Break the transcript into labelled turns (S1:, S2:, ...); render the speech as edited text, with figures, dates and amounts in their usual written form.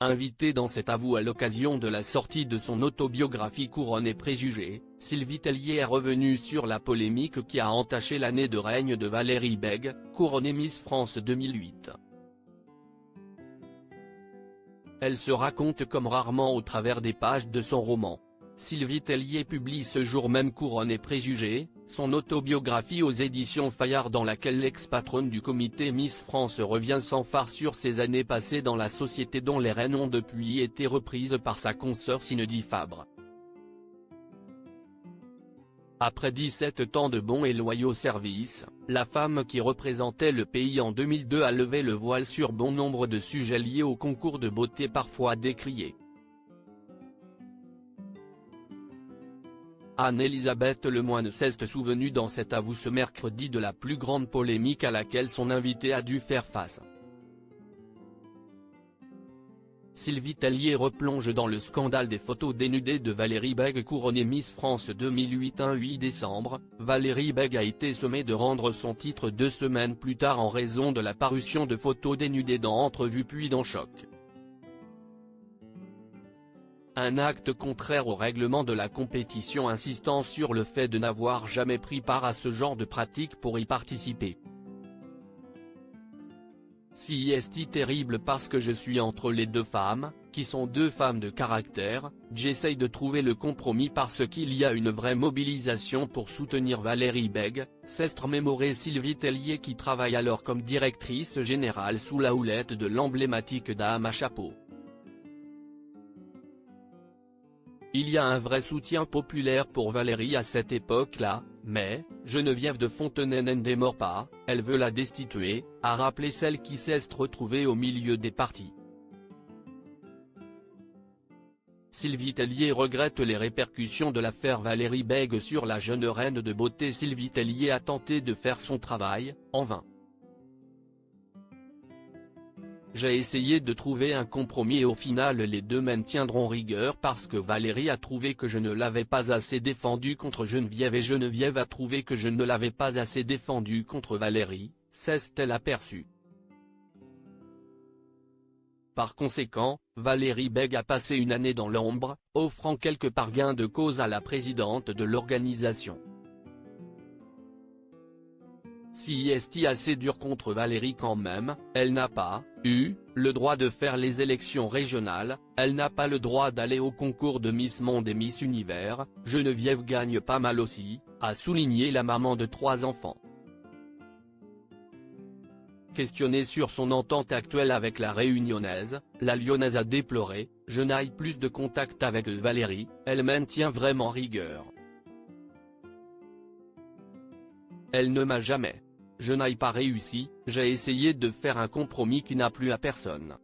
S1: Invitée dans cet avou à l'occasion de la sortie de son autobiographie Couronne et préjugés, Sylvie Tellier est revenue sur la polémique qui a entaché l'année de règne de Valérie Bègue, couronnée Miss France 2008. Elle se raconte comme rarement au travers des pages de son roman. Sylvie Tellier publie ce jour même Couronne et préjugés, son autobiographie aux éditions Fayard dans laquelle l'ex-patronne du comité Miss France revient sans phare sur ses années passées dans la société dont les rênes ont depuis été reprises par sa consoeur Cindy Fabre. Après 17 ans de bons et loyaux services, la femme qui représentait le pays en 2002 a levé le voile sur bon nombre de sujets liés au concours de beauté parfois décriés. Anne-Elisabeth Lemoine s'est souvenue dans cet avou ce mercredi de la plus grande polémique à laquelle son invité a dû faire face. Sylvie Tellier replonge dans le scandale des photos dénudées de Valérie Bègue couronnée Miss France 2008. Un 8 décembre, Valérie Bègue a été sommée de rendre son titre 2 semaines plus tard en raison de la parution de photos dénudées dans Entrevue puis dans Choc. Un acte contraire au règlement de la compétition insistant sur le fait de n'avoir jamais pris part à ce genre de pratique pour y participer. Si est terrible parce que je suis entre les deux femmes, qui sont deux femmes de caractère, j'essaye de trouver le compromis parce qu'il y a une vraie mobilisation pour soutenir Valérie Bègue, s'est remémoré Sylvie Tellier qui travaille alors comme directrice générale sous la houlette de l'emblématique dame à chapeau. Il y a un vrai soutien populaire pour Valérie à cette époque-là, mais, Geneviève de Fontenay n'en démord pas, elle veut la destituer, a rappelé celle qui s'est retrouvée au milieu des partis. Sylvie Tellier regrette les répercussions de l'affaire Valérie Bègue sur la jeune reine de beauté. Sylvie Tellier a tenté de faire son travail, en vain. J'ai essayé de trouver un compromis et au final les deux maintiendront rigueur parce que Valérie a trouvé que je ne l'avais pas assez défendue contre Geneviève et Geneviève a trouvé que je ne l'avais pas assez défendue contre Valérie, s'est-elle aperçue. Par conséquent, Valérie Bègue a passé une année dans l'ombre, offrant quelques gains de cause à la présidente de l'organisation. Si est assez dur contre Valérie quand même, elle n'a pas eu le droit de faire les élections régionales, elle n'a pas le droit d'aller au concours de Miss Monde et Miss Univers, Geneviève gagne pas mal aussi, a souligné la maman de 3 enfants. Questionnée sur son entente actuelle avec la Réunionnaise, la Lyonnaise a déploré « Je n'ai plus de contact avec Valérie, elle maintient vraiment rigueur. Elle ne m'a jamais. Je n'ai pas réussi, j'ai essayé de faire un compromis qui n'a plu à personne.